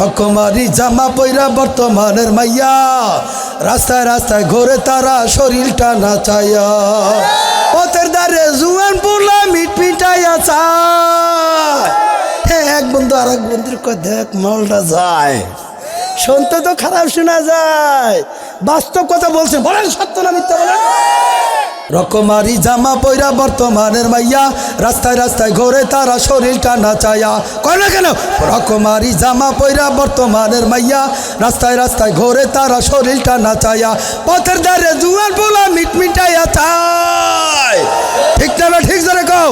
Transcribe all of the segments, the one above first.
রকমারি জামা পইরা বর্তমানের মাইয়া রাস্তায় রাস্তায় ঘোরে তারা শরীরটা নাচাইয়া পথের ধারে জুয়ান পোলা মিট মিটাইয়া চায়। হ্যাঁ, এক বন্ধু আর এক বন্ধুর কয় দেখ মালটা যায়। শুনতে তো খারাপ শোনা যায়, বাস্তব কথা বলছেন। বলেন সত্য না মিথ্যা বলেন? রকমারি জামা পইরা বর্তমানের মাইয়া রাস্তায় রাস্তায় ঘোরে তারা শরীরটা নাচায়া। কয় না কেন? রকমারি জামা পইরা বর্তমানের মাইয়া রাস্তায় রাস্তায় ঘোরে তারা শরীরটা নাচায়া পথের ধারে জুয়ান পোলা মিট মিটাইয়া চায়। ঠিক না? ঠিক ধরে কও।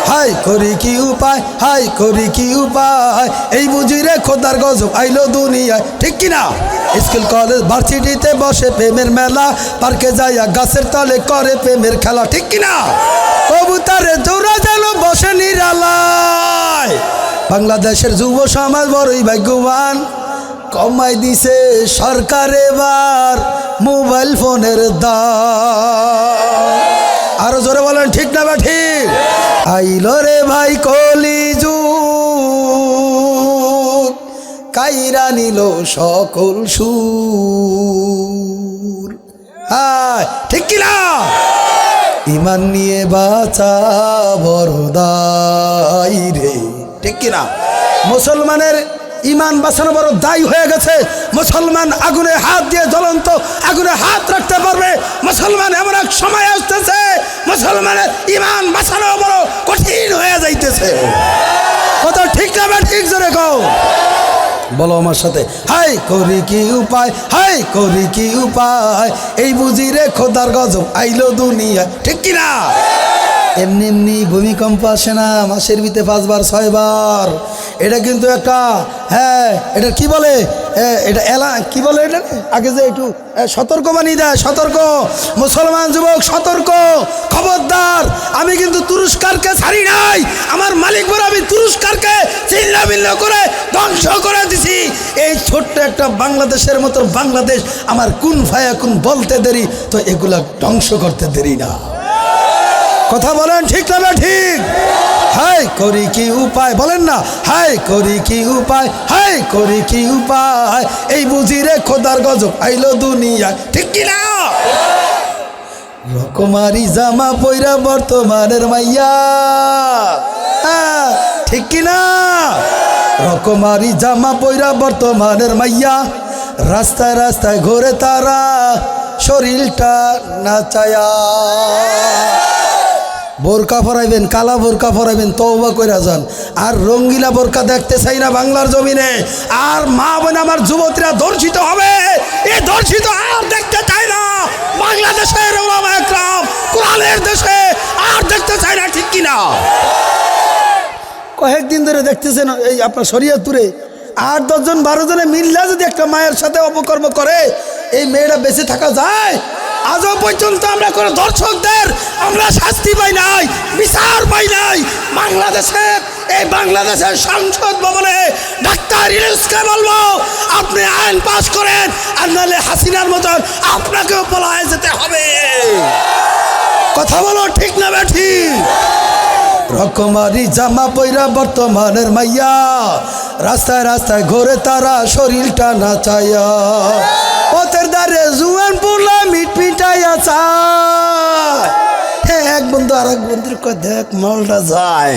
হাই করি কি উপায়, হাই করি কি উপায়, এই বুঝি রে খোদার গজব আইলো দুনিয়ায়। ঠিক কিনা? স্কুল কলেজ ভার্সিটিতে বসে প্রেমের মেলা, পার্কে যাইয়া গাছের তলে করে প্রেমের খেলা। ঠিক কিনা? কবুতরে জোড়া যেন বসে নিরালায়। বাংলাদেশের যুব সমাজ বড়ই ভাগ্যবান, কমাই দিছে সরকার এবার মোবাইল ফোনের দাম। আরো জোরে বলেন ঠিক না বা ঠিক? আইলো রে ভাই কলিযুগ, কাইরা নিল সকল সুর। হ্যাঁ, ঠিক কিনা? ইমান নিয়ে বাঁচা বড় দায় রে। ঠিক কিনা? মুসলমানের ইমান বাঁচানো বড় দায়ী হয়ে গেছে। মুসলমান আগুনে হাত দিয়ে জ্বলন্ত আগুনে হাত রাখতে পারবে। মুসলমান এমন এক সময় আসতেছে মুসলমানের ইমান বাঁচানো বড় কঠিন হয়ে যাইতেছে। কথা ঠিক না? ঠিক জোরে কও। বলো আমার সাথে, হাই করি কি উপায়, হাই করি কি উপায়, এই বুঝি রে খোদার গজব আইলো দুনিয়া। ঠিক কিনা? এমনি এমনি ভূমিকম্প আসে না মাসের ভিতরে 5 বার 6 বার। এটা কিন্তু একটা, হ্যাঁ, এটা কি বলে, এটা কি বলে, এটা আগে যে একটু সতর্কবাণী দেয়, সতর্ক মুসলমান যুবক সতর্ক, খবরদার। আমি কিন্তু তুরস্কারকে ছাড়ি নাই, আমার মালিক বলে আমি তুরস্কারকে ছিন্ন ভিন্ন করে ধ্বংস করে দিছি। এই ছোট্ট একটা বাংলাদেশের মতো বাংলাদেশ আমার কুন ফায়া কুন বলতে দেরি, তো এগুলা ধ্বংস করতে দেরি না। কথা বলেন ঠিক না? ঠিক। হাই করি কি উপায়, বলেন না, হাই করি কি উপায়, হাই করি কি উপায়, এই বুঝি রে খোদার গজব আইলো দুনিয়ায়। ঠিক কিনা? রকমারি জামা পইরা বর্তমানের মাইয়া। হ্যাঁ, ঠিক কিনা? রকমারি জামা পইরা বর্তমানের মাইয়া রাস্তায় রাস্তায় ঘোরে তারা শরীরটা নাচায়া। বোরকা পরাইবেন, কালা বোরকা পরাইবেন, তওবা কইরা যান। আর রঙ্গিলা বোরকা দেখতে চাই না বাংলার জমিনে। আর মা বোন আমার যুবতীরা ধর্ষিত হবে, এই ধর্ষিত আর দেখতে চাই না বাংলাদেশের ওলামা একরাম কোরআনের দেশে, আর দেখতে চাই না। ঠিক কিনা? কয়েকদিন ধরে দেখতেছেন এই আপনার শরীয়তপুরে 8-10 জন 12 জনে মিল্লা যদি একটা মায়ের সাথে অপকর্ম করে, এই মেয়েরা বেঁচে থাকা যায়? আজও পর্যন্ত আমরা কোনো দর্শকদের আমরা শাস্তি পাই নাই, বিচার পাই নাই। বাংলাদেশের সংসদ ভবনে ডাক্তার ইউনূসকে বলবো আপনি আইন পাস করেন, আর নাহলে হাসিনার মতন আপনাকেও পলায়ে যেতে হবে। কথা বলো ঠিক না ঠিক? রকমারি জামা পইরা বর্তমানের মাইয়া রাস্তায় রাস্তায় ঘোরে তারা শরীরটা নাচাইয়া পথের ধারে জুয়ান পোলা মিট মিটাইয়া চায়। হ্যাঁ, এক বন্ধু আর এক বন্ধুর কয় দেখ মালটা যায়।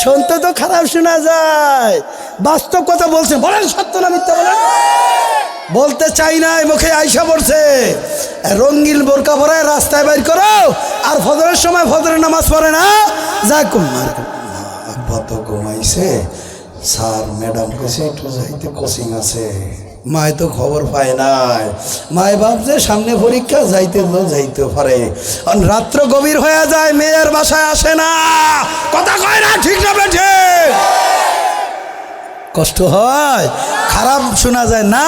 শুনতে তো খারাপ শোনা যায়, বাস্তব কথা বলছেন। বলেন সত্য না মিথ্যা বলেন? বলতে চাই না, মুখে আইসা পড়ছে। রঙ্গিল বোরকা পরায় রাস্তায় বাইর করো, আর ফজরের সময় ফজরের নামাজ পড়ে না। যা কুমার আব্বা তো ঘুমাইছে, স্যার ম্যাডাম কাছে একটু যাইতে কোচিং আছে। মায় তো খবর পায় নাই, মায় ভাবছে সামনে পরীক্ষা, যাইতে পারে। রাত্র গভীর হয়ে যায়, মেয়ের বাসায় আসে না। কথা কয় না ঠিক না বেঠে? কষ্ট হয়, খারাপ শোনা যায় না?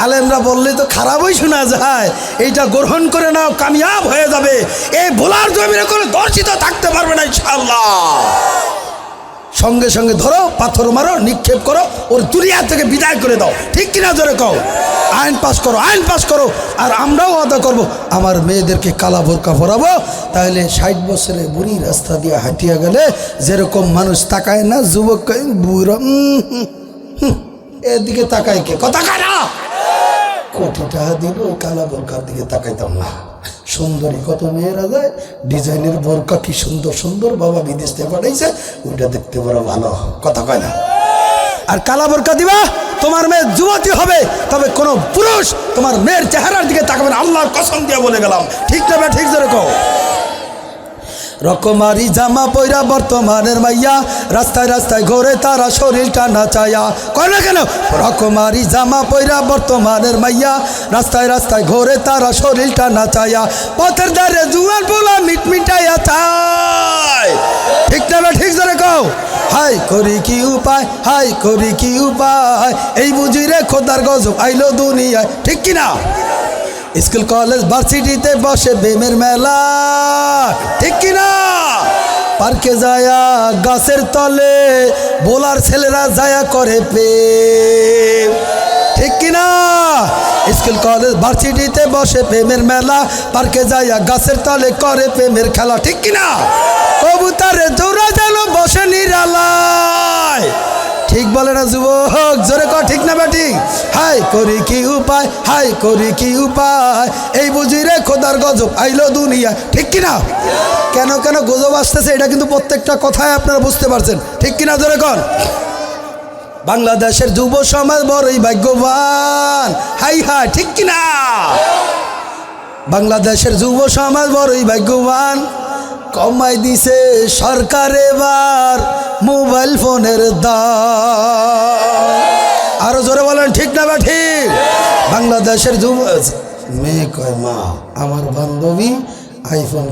আলেমরা বললে তো খারাপই শোনা যায়। এইটা গ্রহণ করে নাও, কামিয়াব হয়ে যাবে। এই ভোলার জমিনে করে দর্শিত থাকতে পারবে না ইনশাআল্লাহ। সঙ্গে সঙ্গে ধরো, পাথর মারো, নিক্ষেপ করো, ওর দুনিয়া থেকে বিদায় করে দাও। ঠিক কিনা জোরে কও? আইন পাস করো, আইন পাস করো। আর আমরাও আদা করব, আমার মেয়েদেরকে কালা বোরকা পরাবো। তাহলে 60 বছরে বুড়ি রাস্তা দিয়ে হাঁটিয়া গেলে যেরকম মানুষ তাকায় না, যুবক বুড়ো এদিকে তাকাই কে কথা কানা কোটি টাকা দিব কালা বোরকার দিকে তাকাইতাম না। সুন্দরী কত মেয়েরা যায়, ডিজাইনের বোরকা কি সুন্দর সুন্দর বাবা বিদেশ থেকে পাঠাইছে, ওইটা দেখতে বড় ভালো কথা কয় না। আর কালা বোরকা দিবা, তোমার মেয়ে যুবতী হবে, তবে কোনো পুরুষ তোমার মেয়ের চেহারার দিকে তাকাবে না, আল্লাহর কসম দিয়ে বলে গেলাম। ঠিক না ঠিক জোরে কও। রকমারি জামা পয়রা বর্তমানের মাইয়া, রাস্তায় রাস্তায় ঘোরে তারা শরীরটা নাচায়া, কয় না কেন? রকমারি জামা পয়রা বর্তমানের মাইয়া, রাস্তায় রাস্তায় ঘোরে তারা শরীরটা নাচায়া, পথের ধারে জুয়ান পোলা মিটমিটাইয়া চায়। ঠিক না ঠিক জোরে কও। হাই করি কি উপায়, হাই করি কি উপায়, এই বুঝি রে খোদার গজব আইলো দুনিয়ায়। ঠিক কিনা? স্কুল কলেজ ভার্সিটিতে বসে প্রেমের মেলা, ঠিক কিনা? পার্কে যায়া গাছের তলে বোলার ছেলেরা যায়া করে প্রেম, ঠিক কিনা? স্কুল কলেজ ভার্সিটিতে বসে প্রেমের মেলা, পার্কে যায়া গাছের তলে করে প্রেমের খেলা, ঠিক কিনা? কবুতরে জোড়া যেন বসে নিরালায়, ঠিক বলে না যুবক? জোরে কর ঠিক না বেটি? হাই করি কি উপায়, হাই করি কি উপায়, এই বুঝি রে খোদার গজব আইলো দুনিয়া। ঠিক কিনা? কেন কেন গজব আসতেছে এটা কিন্তু প্রত্যেকটা কথায় আপনারা বুঝতে পারছেন। ঠিক কিনা জোরে কর। বাংলাদেশের যুব সমাজ বড়ই ভাগ্যবান, হাই হাই ঠিক কিনা? বাংলাদেশের যুব সমাজ বড়ই ভাগ্যবান, কমাই দিছে সরকার এবার মোবাইল ফোনের দাম। আরো জোরে বলেন ঠিক না বা ঠিক? বাংলাদেশের যুব মেয়ে কয় মা আমার বান্ধবী আইফোন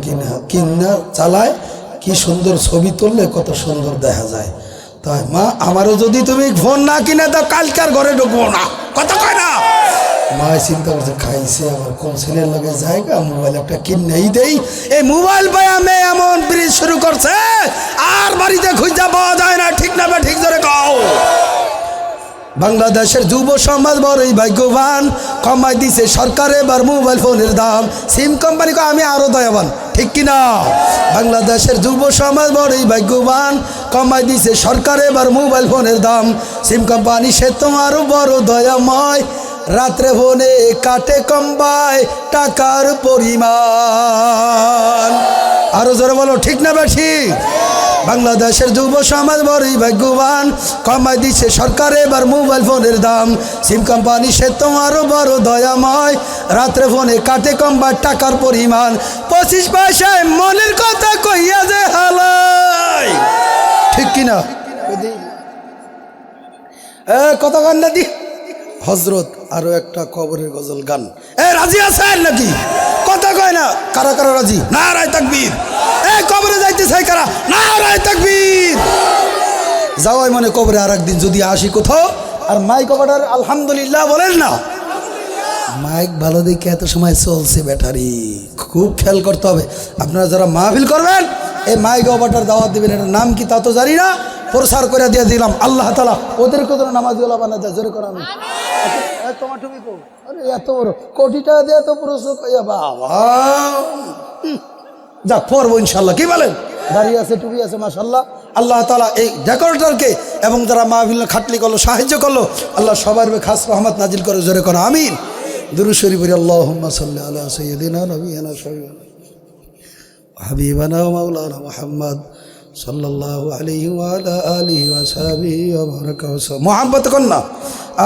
কিনা চালায়, কি সুন্দর ছবি তুললে কত সুন্দর দেখা যায়, তাই মা আমারও যদি তুমি ফোন না কিনে দাও কালকার ঘরে ঢুকবো না, কথা কয় না? মায় চিন্তা করছে খাইছে আমার কোন ছেলের লাগে জায়গা, মোবাইল একটা কিনেই দেই। এই মোবাইল পায়া মেয়ে এমন ব্রিজ শুরু করছে আর বাড়িতে খুঁজা পাওয়া যায় না। ঠিক না বা ঠিক জোরে কও। বাংলাদেশের যুব সমাজ বড়ই ভাগ্যবান, কমাই দিছে সরকার এবার মোবাইল ফোনের দাম। সিম কোম্পানি কয় আমি আরো দয়াবান, ঠিক কিনা? বাংলাদেশের যুব সমাজ বড়ই ভাগ্যবান, কমাই দিছে সরকার এবার মোবাইল ফোনের দাম। সিম কোম্পানি সে তোমারও বড় দয়াময়, রাত্রে ফোনে কাটে কম্বায় টাকার পরিমাণ। আরো জোরে বলো ঠিক না বেশি? বাংলাদেশের যুব সমাজ বড়ই ভাগ্যবান, কমাই দিচ্ছে সরকার এবার মোবাইল ফোনের দাম। সিম কোম্পানি সে তোমারও বড় দয়াময়, রাত্রে ফোনে কাটে কম্বায় টাকার পরিমাণ। 25 পয়সায় মনের কথা কইয়া যে হালাই, ঠিক কিনা? কত গান না দি হজরত আরো একটা কবরের গজল গান। রাজি আছেন নাকি? কথা কয় না। কারা কারা রাজি? নারায়ে তাকবীর। কবরে যাইতে চাই কারা? নারায়ে তাকবীর। যাওয়াই মানে কবরে আর একদিন যদি আসি কোথাও আর মাইক অপারেটর আলহামদুলিল্লাহ বলেন না। মাইক ভালো দেখে এত সময় চলছে ব্যাটারি, খুব খেয়াল করতে হবে। আপনারা যারা মাহফিল করবেন এই মাইক অপারেটর দাওয়াত দিবেন, এটার নাম কি তা তো জানি না, প্রসার করে দিয়ে দিলাম। আল্লাহ তাআলা ওদেরকে যেন নামাজিওয়ালা বানায় দেয়। জোরে কর আমি। তোমার টুপি কো? আরে এত বড় কোটি টাকা দিয়ে এত প্রশ্ন কইয়া বাবা, যাক পড়বো ইনশাল্লাহ। কি বলেন? দাঁড়িয়ে আছে, টুপি আছে, মাশাআল্লাহ। আল্লাহ তাআলা এই ডেকোরেটরকে এবং যারা মাহফিল খাটলি করলো, সাহায্য করলো, আল্লাহ সবার খাস রহমত নাজিল করে। জোরে করো আমিন। দুরূদ শরীফ পড়ি। আল্লাহুম্মা সাল্লি আলা সাইয়্যিদিনা নবিয়িনা হাবিবানা ওয়া মাওলানা মুহাম্মদ সাল্লাল্লাহু আলাইহি ওয়া আলা আলিহি ওয়া সাহবিহি ওয়া বারাকা ওয়াসাল্লাম। মুহাব্বত করনা।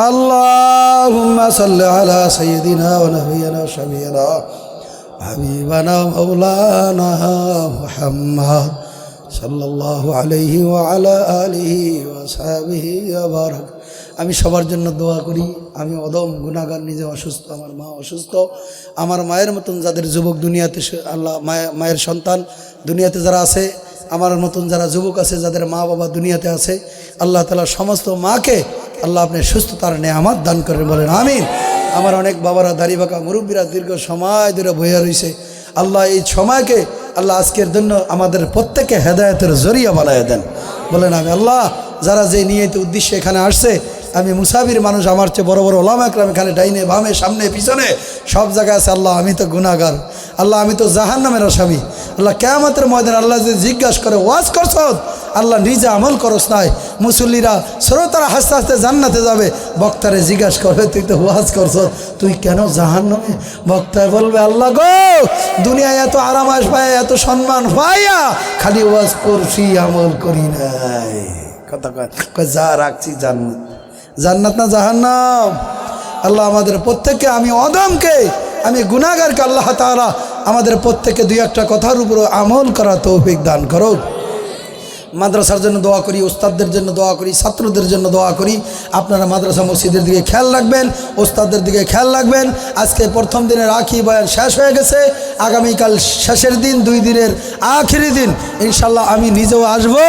আল্লাহুম্মা সাল্লি আলা সাইয়্যিদিনা ওয়া নবিয়িনা শাফিঈনা হাবিবানা মাওলানা মুহাম্মদ সাল্লাল্লাহু আলাইহি ওয়া আলা আলিহি ওয়া সাহবিহি ওয়া বারাকা। আমি সবার জন্য দোয়া করি। আমি অদম গুনাহগার, নিজে অসুস্থ, আমার মা অসুস্থ। আমার মায়ের মতন যাদের যুবক দুনিয়াতে, আল্লাহ মায়ের সন্তান দুনিয়াতে যারা আছে, আমার মতন যারা যুবক আছে, যাদের মা বাবা দুনিয়াতে আছে, আল্লাহ তাআলা সমস্ত মাকে আল্লাহ আপনি সুস্থতার নেয়ামত দান করেন, বলেন আমিন। আমার অনেক বাবারা, দাড়িবাঁকা মুরব্বীরা দীর্ঘ সময় ধরে বইয়া রয়েছে। আল্লাহ এই সময়কে আল্লাহ আজকের জন্য আমাদের প্রত্যেকে হেদায়েতের জরিয়া বানায় দেন, বলেন আমি। আল্লাহ যারা যে নিয়ত উদ্দেশ্যে এখানে আসছে আমি মুসাফির মানুষ, আমার চেয়ে বড় বড় ওলামা একরাম খালি ডাইনে বামে সামনে পিছনে সব জায়গায় আছে। আল্লাহ আমি তো গুনাহগার, আল্লাহ আমি তো জাহান্নামের আসামি। আল্লাহ কিয়ামতের ময়দানে আল্লাহ যদি জিজ্ঞাসা করে ওয়াজ করছ, আল্লাহ নিজে আমল করস নাই, মুসল্লিরা শ্রোতারা হাসতে হাসতে জান্নাতে যাবে, বক্তারে জিজ্ঞাসা করবে তুই তো ওয়াজ করছ, তুই কেন জাহান্নামে? বক্তায় বলবে আল্লাহ গো, দুনিয়ায় এত আরামাস পায়, এত সম্মান পাইয়া খালি ওয়াজ করছি, আমল করি নাই। কথা কয় যা রাখছি জান্নাত, জান্নাত না জাহান্নাম? আল্লাহ আমাদের প্রত্যেককে, আমি অদমকে, আমি গুনাহগারকে আল্লাহ তাআলা আমাদের প্রত্যেককে দুই একটা কথার উপর আমল করা তৌফিক দান করো। মাদ্রাসার জন্য দোয়া করি, ওস্তাদদের জন্য দোয়া করি, ছাত্রদের জন্য দোয়া করি। আপনারা মাদ্রাসা মসজিদের দিকে খেয়াল রাখবেন, ওস্তাদদের দিকে খেয়াল রাখবেন। আজকে প্রথম দিনের আখি বয়ান শেষ হয়ে গেছে, আগামীকাল শেষের দিন, 2 দিনের আখিরি দিন। ইনশাল্লাহ আমি নিজেও আসবো,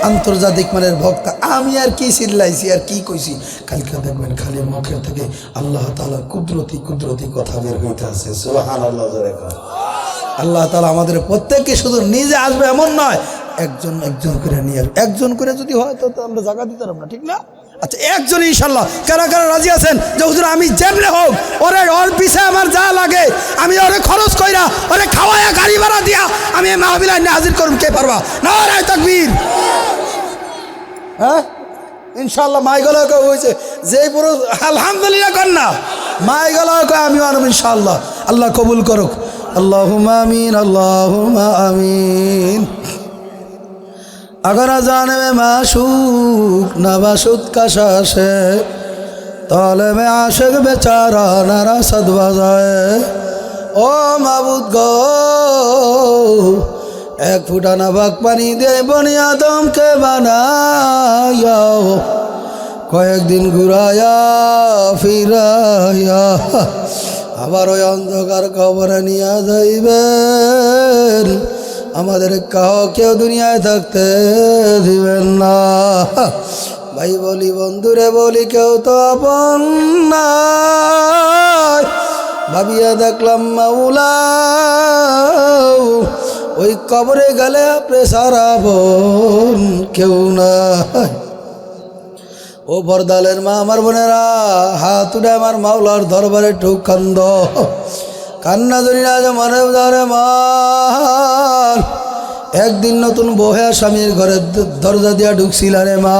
আন্তর্জাতিক মানের বক্তা। আমি আর কি চিল্লাইছি আর কি কইছি, কালকে দেখবেন খালি মুখের থেকে আল্লাহ তাআলা কুদরতি কুদরতি কথা বের হইতে আছে। সুবহানাল্লাহ। আল্লাহ তাআলা আমাদের প্রত্যেককে শুধু নিজে আসবে এমন নয়, একজন একজন করে নিয়ে আসবে। একজন করে যদি হয় তো আমরা জায়গা দিতে পারব না, ঠিক না? আচ্ছা একজন ইনশাল্লাহ কারা কারা রাজি আছেন যে হুজুর আমি যেমনে হোক ওর পিছে আমার যা লাগে আমি ওরে খরচ কইরা ওরে খাওয়ায়া গাড়ি ভাড়া দিয়া আমি এই মাহফিলে হাজির করব? কে পারবা? নারে তাকবীর। হ্যাঁ ইনশাল্লাহ মাইগলাকে হয়েছে যে পুরো আলহামদুলিল্লাহ কর না, মাইগলাকে আমিও আনব ইনশাল্লাহ। আল্লাহ কবুল করুক। আল্লাহুম্মা আমিন, আল্লাহুম্মা আমিন। अगर जाने में माशूक नबाशुद का शाशे तौले में आशिक बेचारा नारा सद बजाए। ओ माबूद गो एक फुटा नमक पानी दे बनी आदम के बनाया, कয়েক দিন ঘুরায়া ফিরায়া আবার ওই অন্ধকার কবরে নিয়ে যাইবেন। আমাদের কেউ দুনিয়ায় থাকতে দিবেন না। ভাই বলি বন্ধুরে বলি কেউ তো আপন না। ভাবিয়া দেখলাম মাওলা ওই কবরে গেলে আপনি সারা বোন কেউ না। ও বরদালের মা, আমার বোনেরা হাত উঠে আমার মাওলার দরবারে ঠুক কান্দ, কান্না ধরি না যে মনে ধরে মান। একদিন নতুন বহে স্বামীর ঘরে দরজা দিয়া ঢুকছিল রে মা,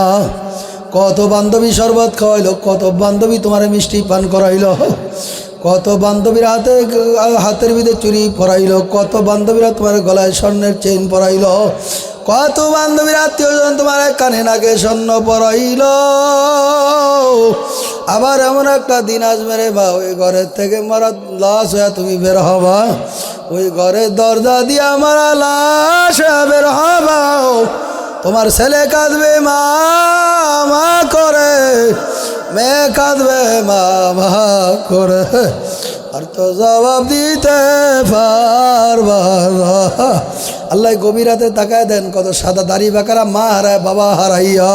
কত বান্ধবী শরবত খাওয়াইল, কত বান্ধবী তোমার মিষ্টি পান করাইল, কত বান্ধবীর হাতের ভিতরে চুরি পরাইল, কত বান্ধবীরা তোমার গলায় স্বর্ণের চেইন পরাইল, কত বান্ধবীর আত্মীয়জন তোমার কানে নাকে স্বর্ণ পরাইল। আবার এমন একটা দিন আসবে রে বা ওই ঘরের থেকে মারা লাশ হয়ে তুমি বের হবা, ওই ঘরের দরজা দিয়ে মারা লাশ হয়ে বের হবা। তোমার ছেলে কাঁদবে মা মা করে, মেয়ে কাঁদবে মা মা করে, আর তো জবাব দিতে পারবা না। আল্লাহ গভীর রাতে তাকায় দেন, কত সাদা দাড়ি বাঁকারা মা হারায় বাবা হারাইয়া।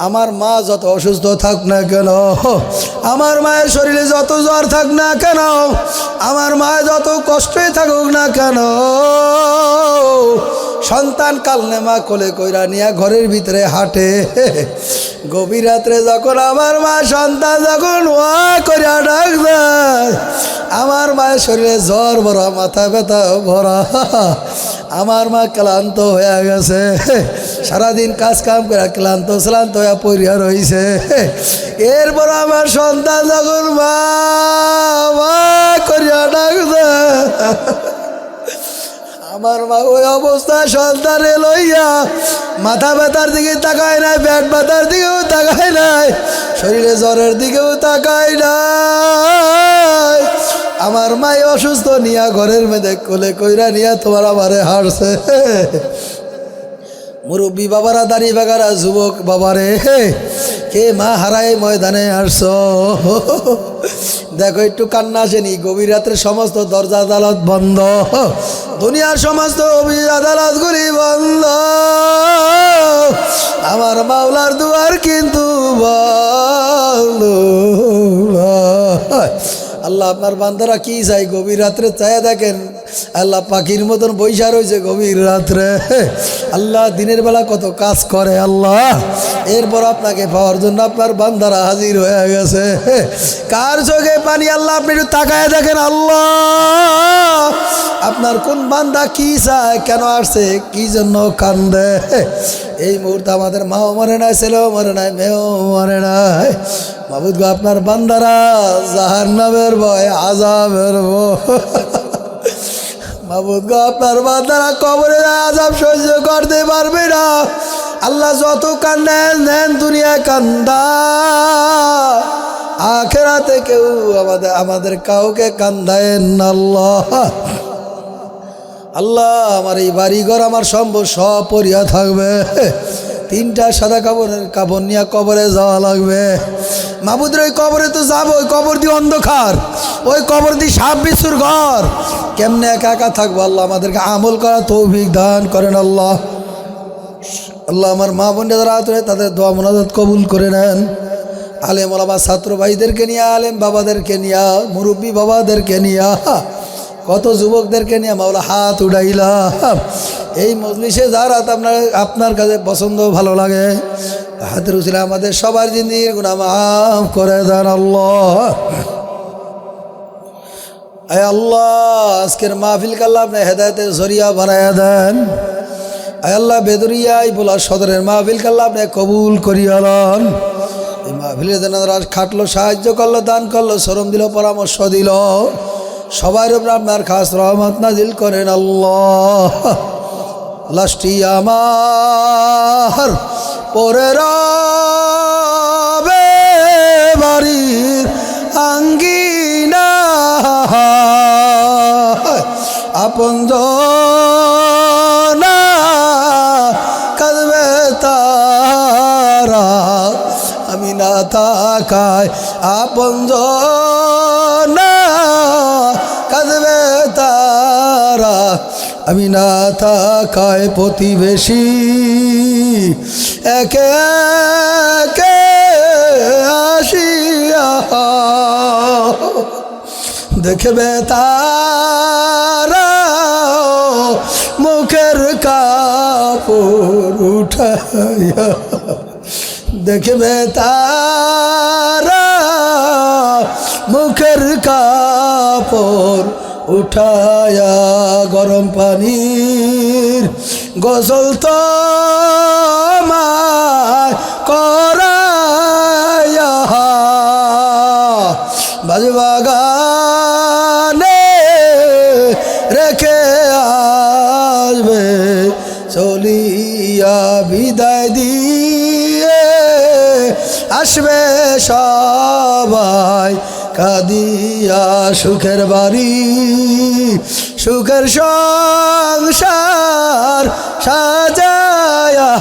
আমার মা যত অসুস্থ থাক না কেন, আমার মায়ের শরীরে যত জ্বর থাক না কেন, আমার মা যত কষ্টই থাকুক না কেন, সন্তান কালনে মা কোলে কইরা নিয়ে ঘরের ভিতরে হাঁটে। গভীর রাত্রে যখন আমার মা সন্তান যখন ওয়া করিয়া ডাক দেয়, আমার মায়ের শরীরে জ্বর ভরা, মাথা ব্যথা ভরা, আমার মা ক্লান্ত হয়ে গেছে, সারাদিন কাজ কাম করে ক্লান্ত শ্রান্ত হয়ে পড়িয়া রয়েছে। এরপর আমার সন্তান যখন মা মা করিয়া ডাক দেয়, আমার মা ওই অবস্থায় সন্তানে লইয়া মাথা ব্যথার দিকে তাকায় নাই, পেট ব্যথার দিকেও তাকায় নাই, শরীরে জ্বরের দিকেও তাকায় নাই। আমার মাই অসুস্থ নিয়া ঘরের মেয়েদে কোলে কইরা নিয়া তোমার আমারে হারছে। মুরব্বী বাবারা, দাড়ি বাগারা, যুবক বাবারে, কে মা হারায় ময়দানে আসছ? দেখো একটু কান্না আসেনি? গভীর রাত্রে সমস্ত দরজা আদালত বন্ধ, দুনিয়ার সমস্ত অফিস আদালত গুলি বন্ধ, আমার মাওলার দুয়ার কিন্তু বন্ধ। আল্লাহ আপনার বান্দারা কি চাই? গভীর রাত্রে চায় দেখেন আল্লাহ পাখির মতন বৈশা রয়েছে গভীর রাত্রে। আল্লাহ দিনের বেলা কত কাজ করে আল্লাহ, এরপর আপনাকে পাওয়ার জন্য আপনার বান্দারা হাজির হয়ে গেছে। কার চোখে পানি আল্লাহ আপনি একটু তাকায় দেখেন। আল্লাহ আপনার কোন বান্দা কি চায়, কেন আসছে, কি জন্য কান্দে। এই মুহূর্তে আমাদের মাও মরে নাই, ছেলেও মরে নাই, মেয়েও মরে নাই। মাবুদ গো আপনার বান্দারা জাহান্নামের ভয়, আযাবের ভয়, মাবুদ গো আপনার বান্দারা কবরে আযাব সহ্য করতে পারবে না। আল্লাহ যত কান্দেন দেন দুনিয়া কান্দা, আখিরাতে কেউ আমাদের কাউকে কান্দায়েন না আল্লাহ। আল্লাহ আমার এই বাড়িঘর আমার সম্পদ সব পরিয়া থাকবে, 3টা সাদা কাপড় নিয়ে কবরে যাওয়া লাগবে। মাবুদের ওই কবরে তো যাবো, ওই কবর দিয়ে অন্ধকার, ওই কবর দিয়ে সাপ বিচ্ছুর ঘর, কেমনে একা একা থাকবো। আল্লাহ আমাদেরকে আমল করা তৌফিক দান করেন আল্লাহ। আল্লাহ আমার মা বোনরা যারা আছেন তাদের দোয়া মুনাজাত কবুল করে নেন। আলেম ওলামা ছাত্র ভাইদেরকে নিয়ে, আলেম বাবাদেরকে নিয়ে, মুরব্বী বাবাদেরকে নিয়ে, কত যুবকদেরকে নিয়ে মাওলা হাত উঠাইলাম। এই মজলিসে যারা আপনার কাছে পছন্দ ভালো লাগে, হাতের উচিলে আমাদের সবার জিন্দিগির গুনাহ মাফ করে দেন আল্লাহ। আয় আল্লাহ আজকের মাহফিলকে আল্লাহ আপনি হেদায়েতের জরিয়া বানায়া দেন। আয় আল্লাহ বেদরিয়াই বলা সদরের মাহফিলকে আল্লাহ আপনি কবুল করিয়া লন। এই মাহফিলের জন্য খাটলো, সাহায্য করলো, দান করলো, শ্রম দিল, পরামর্শ দিল, সবার উপর আপনার খাস রহমত নাজিল করেন আল্লাহ। লাস্টি আমার পরে রবে বাড়ির আঙ্গিনা, আপন জনা কাঁদবে তারা, আমি না থাকায় আপন জনা কাঁদবে তারা, আমি না থাকায় প্রতিবেশী একে একে আসিয়া দেখবে তারা মুখের কাপড় উঠাইয়া, দেখবে তারা মুখের কাপড় উঠায়া, গরম পানির গোসল তো করায়া, বাজবাগানে রেখে আসবে চলিয়া, বিদায় দিয়ে আসবে সবাই কাঁদিয়া, সুখের বাড়ি সুখের সংসার সাজায়া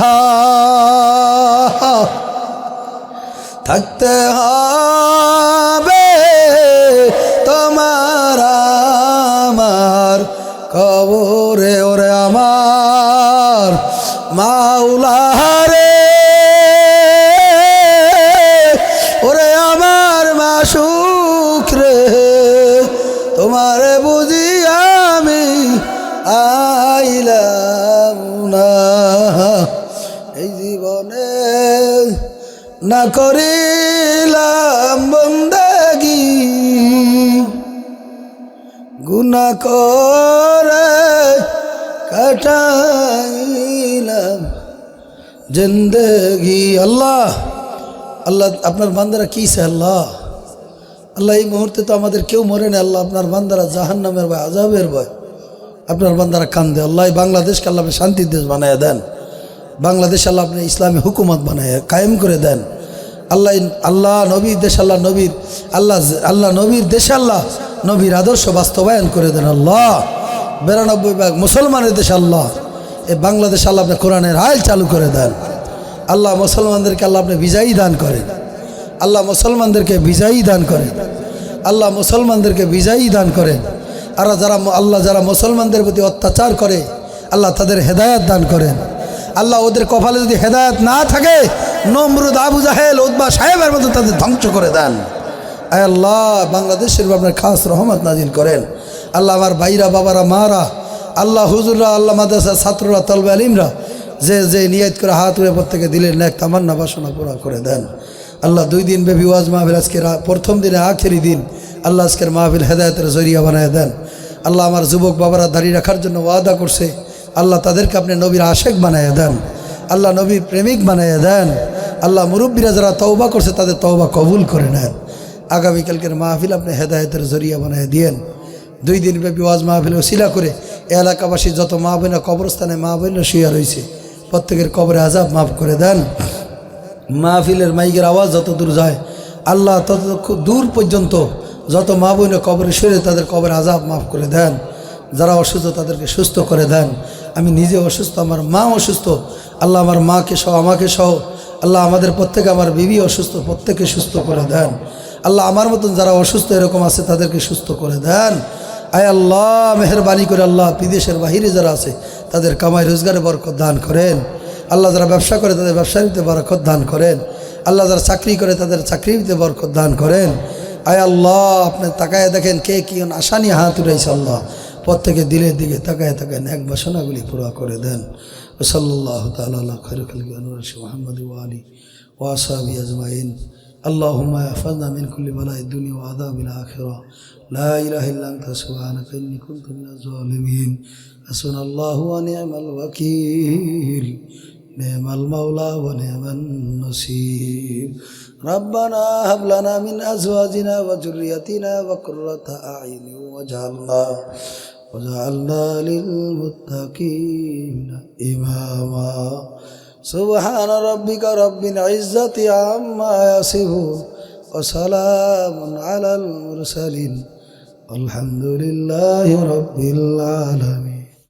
থাকতে হবে তোমার আমার কবরে। ওরে আমার মাওলারে, ওরে আমার মাসুক রে, তোমারে বুঝি আমি আইলাম না, এই জীবনে না করিলাম বন্দেগি, গুনাহ করে কাটাইলাম জিন্দেগি। আল্লাহ আল্লাহ আপনার বান্দারা কি চায় আল্লাহ? আল্লাহ এই মুহূর্তে তো আমাদের কেউ মরে না আল্লাহ, আপনার বান্দারা জাহান্নামের ভয়, আযাবের ভয়, আপনার বান্দারা কান্দে। আল্লাহ এই বাংলাদেশকে আল্লাহ আপনি শান্তির দেশ বানায় দেন, বাংলাদেশ আল্লাহ আপনি ইসলামী হুকুমত বানায় কায়েম করে দেন। আল্লাহ আল্লাহ নবীর দেশ, আল্লাহ নবীর আল্লাহ নবীর দেশে আল্লাহ নবীর আদর্শ বাস্তবায়ন করে দেন আল্লাহ। 92 ভাগ মুসলমানের দেশ আল্লাহ, এই বাংলাদেশ আল্লাহ আপনি কোরআনের আইন চালু করে দেন আল্লাহ। মুসলমানদেরকে আল্লাহ আপনি বিজয়ী দান করেন আল্লাহ, মুসলমানদেরকে বিজয়ী দান করেন আল্লাহ, মুসলমানদেরকে বিজয়ী দান করেন। আর যারা মুসলমানদের প্রতি অত্যাচার করে আল্লাহ তাদের হেদায়েত দান করেন আল্লাহ। ওদের কপালে যদি হেদায়েত না থাকে, নমরুদ, আবু জাহেল, উতবা সাহেবের মতো তাদের ধ্বংস করে দেন। আয় আল্লাহ বাংলাদেশের আপনার খাস রহমত নাজিল করেন আল্লাহ আমার ভাইরা বাবারা মারা আল্লাহ হুজুররা আল্লাহ মাদ্রাসার ছাত্ররা তলবে আলিমরা যে যে নিয়ত করে হাত উড়ে প্রত্যেকে দিলেন নেক তামান্না বাসনা পুরা করে দেন। আল্লাহ 2 দিন ব্যাপী ওয়াজ মাহফিল আজকের প্রথম দিনে আখেরি দিন আল্লাহ আজকের মাহফিল হেদায়েতের জরিয়া বানায় দেন। আল্লাহ আমার যুবক বাবারা দাঁড়িয়ে রাখার জন্য ওয়াদা করছে, আল্লাহ তাদেরকে আপনি নবীর আশেক বানায় দেন, আল্লাহ নবীর প্রেমিক বানায় দেন। আল্লাহ মুরব্বীরা যারা তওবা করছে তাদের তওবা কবুল করে নেন। আগামীকালকের মাহফিল আপনি হেদায়েতের জরিয়া বানায় দিয়েন। 2 দিন ব্যাপী ওয়াজ মাহফিল ওসিলা করে এলাকাবাসী যত মা বোনা কবরস্থানে মা বোনা শুয়ে রয়েছে প্রত্যেকের কবরে আযাব মাফ করে দেন। মাহফিলের মাইকের আওয়াজ যত দূর যায় আল্লাহ তত দূর পর্যন্ত যত মা বোনা কবরে শুয়ে তাদের কবরে আযাব মাফ করে দেন। যারা অসুস্থ তাদেরকে সুস্থ করে দেন। আমি নিজে অসুস্থ, আমার মা অসুস্থ, আল্লাহ আমার মাকে সহ আমাকে সহ আল্লাহ আমাদের প্রত্যেকে, আমার বিবি অসুস্থ, প্রত্যেকে সুস্থ করে দেন। আল্লাহ আমার মতন যারা অসুস্থ এরকম আছে তাদেরকে সুস্থ করে দেন। আয় আল্লাহ মেহেরবানি করে আল্লাহ বিদেশের বাহিরে যারা আছে তাদের কামাই রোজগারে বরকত দান করেন। আল্লাহ যারা ব্যবসা করে তাদের ব্যবসায়ীতে বরকত দান করেন। আল্লাহ যারা চাকরি করে তাদের চাকরিতে বরকত দান করেন। আয় আল্লাহ আপনি তাকায় দেখেন কে কি আশা নিয়ে হাত উঠাইছে, আল্লাহ প্রত্যেকে দিলের দিকে তাকায় তাকায় নেক বাসনাগুলি পুরা করে দেন। সাল্লাল্লাহু তাআলা আলা খায়রুল খালকি মুহাম্মদ ওয়া আলি ওয়া আসহাবিহি আজমাইন। اللهم احفظنا من كل بلاء الدنيا وعذاب الآخرة. لا إله إلا أنت سبحانك إني كنت من الظالمين. حسبنا الله ونعم الوكيل، نعم المولى ونعم النصير. ربنا هب لنا من أزواجنا وذريتنا قرة أعين وجعلنا للمتقين إماما. سبحان ربك رب العزة عما يصفون وسلام على المرسلين والحمد لله رب العالمين.